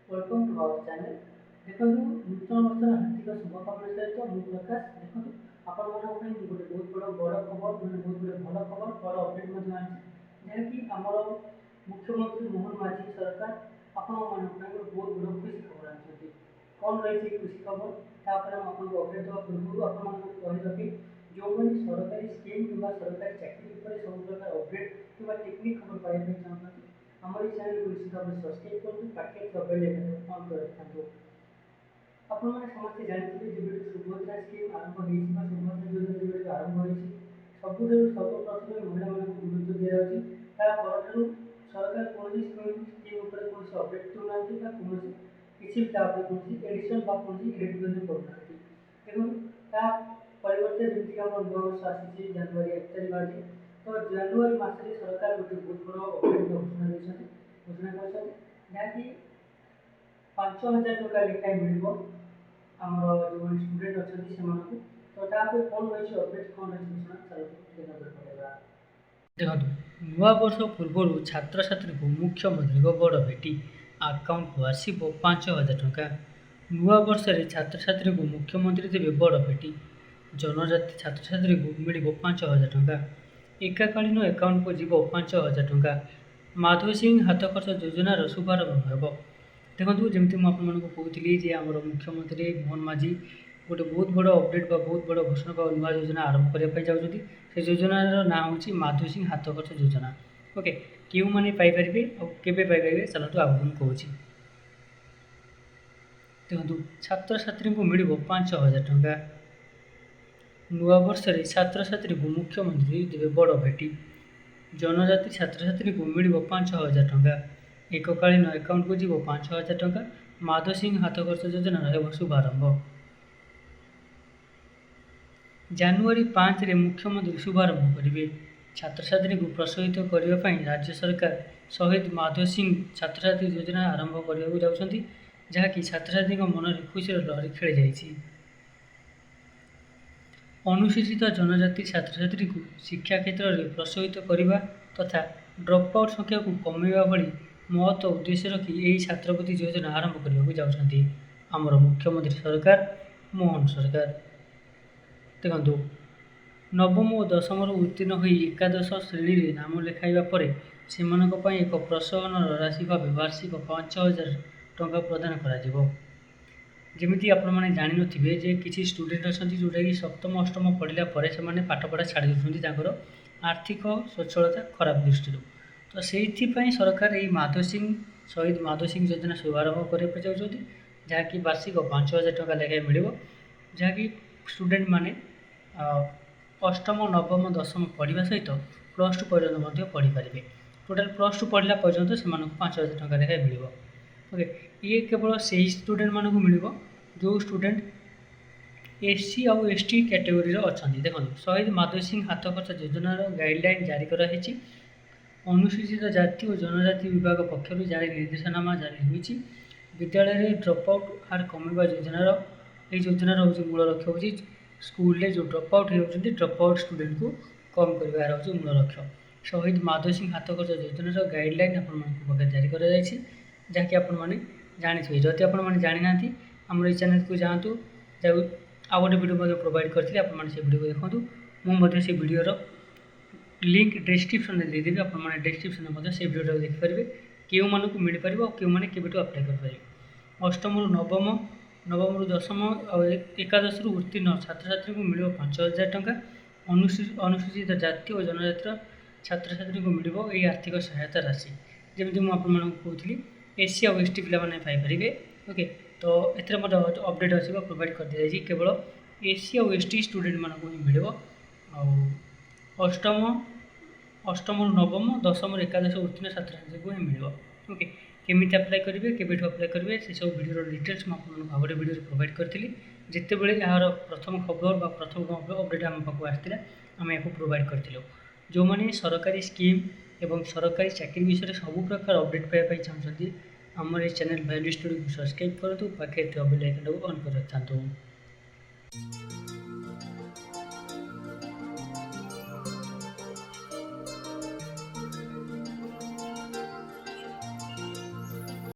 Welcome to our channel. देखो नूतन वर्षर हार्दिक शुभकामना सहित मु प्रकाश देखो आपण गोटे बहुत बड़ खबर मैंने बहुत बड़े भल खबर बड़ अपडेट जहाँकि आमर मुख्यमंत्री मोहन माझी सरकार आपण बहुत बड़ खुशी खबर आनी कौन रही खुशी खबर तापर आपको अपडेट देवा पूर्व आपके जो मैंने सरकारी स्कीम कि सरकारी चाकरी सब प्रकार अपडेट कि टेक्निक खबर पाइबा चाहते हमारे चैनल को निश्चित भाव सब्सक्राइब करूँ पाखे बेल आइकन ऑन कर रखु आपण मैंने समस्ते जानते हैं सुभद्रा स्कीम आरंभ हो सुभद्रा योजना जो आरंभ हो सबुठ सर्वप्रथम महिला गुरुत्व दि जाऊँगी तापर सरकार कौन स्कीम कौन अपडेट दूना कौन किसी भी एडिशन कौन क्रेडिट करूना देखो परिवर्तन जमीक आम नव वर्ष आसी जनवरी 1 तारीख आज तो जनवरी मसरे सरकार गोटे बहुत बड़ अपडेट घोषणा घोषणा कर जहाँकि 5,000 टका लेखाएं मिल आम जो स्टूडेंट अच्छा तो तापर कौन रही अपडेट कौन रही घोषणा चलो नजर पड़ेगा। देखो नुआ वर्ष पूर्व छात्र छात्री को मुख्यमंत्री बड़ भेटी आकाउंट को आसो 5,000 टका। नुआ वर्ष में छात्र छात्री को मुख्यमंत्री देवे बड़ भेटी जनजाति छात्र छात्री को मिल 5,000 टका। एकाकालीन अकाउंट को जीव 5,000 टका। माधव सिंह हाथ खर्च योजनार शुभारंभ हो। देखो जमी मुझे कहती आम मुख्यमंत्री मोहन माझी गोटे बहुत बड़ अपडेट बहुत बड़ घोषणा नुआ योजना आरंभ करने चाहते से योजनार ना हूँ माधव सिंह हाथ खर्च योजना। ओके क्यों मैंने पाइपर आगे चलते आगे कहूँ देखो छात्र छात्री को मिल 5,000 टका। नुआ वर्ष में छात्र छात्री को मुख्यमंत्री देवे बड़ भेटी जनजाति छात्र छात्री को मिल 5,000 टका। एककालीन अकाउंट को जीव 5,000 टका। माधव सिंह हाथ खर्च योजना रहा शुभारंभ। जनवरी 5 रे मुख्यमंत्री शुभारंभ करेंगे। छात्र छात्री को प्रोत्साहित करने राज्य सरकार शहीद माधव सिंह छात्र छात्री योजना आरंभ करने जाऊँगी जहाँकि छात्र छात्री मन में खुशी लहरी खेल जाइए। अनुसूचित जनजाति छात्र छात्री को शिक्षा क्षेत्र में प्रोत्साहित करने तथा ड्रप आउट संख्या को कमेवा भली महत्व उद्देश्य रखी यही छात्रवृत्ति योजना आरंभ करने जाऊँगी आमर मुख्यमंत्री सरकार मोहन सरकार। देखो नवम और दशम उत्तीर्ण हो एकादश श्रेणी में नाम लिखाइबा परे सेमानक एक प्रोत्साहन राशि भाव वार्षिक 5,000 टका प्रदान करा। जमीती आपण मैंने जानी थे जे किसी स्टूडेंट अच्छा जोटा कि सप्तम अष्टम पढ़ला से पाठपढ़ा छाड़ी दूसरी आर्थिक स्वच्छलता खराब दृष्टि तो से सरकार ये माधव सिंह शहीद माधव सिंह योजना शुभारंभ करने चाहते जहाँकि वार्षिक 5,000 टका लेखाएं मिल जहाँकि स्टूडेंट माने अष्टम नवम दशम पढ़ा सहित +2 पर्यटन पढ़ी पारे टोटाल +2 पढ़ला पर्यटन से 5,000 टका लेखाएं मिल। ओके ये केवल से ही स्टूडेंट मानक मिल जो स्टूडेंट एससी और एसटी कैटेगोरी अच्छा। देखो शहीद माधव सिंह हाथ खर्च योजनार गाइडलाइन जारी कराई। अनुसूचित जाति और जनजाति विभाग पक्षर जारी निर्देशनामा जारी होती विद्यालय में ड्रप आउट हार कमेवा योजनार हूँ मूल लक्ष्य हूँ स्कूल जो ड्रप आउट होती ड्रप आउट स्टूडेंट को कम कर मूल लक्ष्य। शहीद माधव सिंह हाथ खर्च योजनार गाइडलाइन आप जारी कराई जहाँकि आपने जानी जदि आपने जानी ना आम ये चैनल को जातु आउ गोटे वीडियो प्रोवाइड करते आपने वीडियो देखूँ मुझे से वीडियोर लिंक डिस्क्रिप्शन में देदेवी आपने डिस्क्रिप्शन में से वीडियो देखिपारे क्यों मानक मिल पार क्यों मैंने केवेठू अप्लाई करें। अष्टम नवम नवम दशम और एकादश उत्तीर्ण छात्र छात्री को मिल 5,000 टका। अनुसूचित जाति और जनजातिर छात्र छात्री को मिल ये आर्थिक सहायता राशि जमी मुझे कहती एससी और एसटी पिला पाइपर। ओके तो ये अपडेट अच्छी प्रोवाइड कर दी जाए केवल एससी और एसटी स्टूडेंट मानक मिल अष्टम नवम दशम एकादश उत्तीर्ण छात्र छात्री को मिल। ओके केमी अप्लाई करेंगे केवेठू अप्लाई करेंगे से सब वीडियो डिटेल्स मुझे आगे वीडियो प्रोवाइड करी जितेबले यार प्रथम खबर प्रथम अपडेट आम पाक आसाला आम या प्रोवाइड करूँ जो मैंने सरकारी स्कीम एवं सरकारी चाकरी विषय सब प्रकार अपडेट पाइबा चाहते आम ये चैनल वैल्यू स्टूडियो को सब्सक्राइब करूँ पाखे बेल आइकन ऑन कर रखता।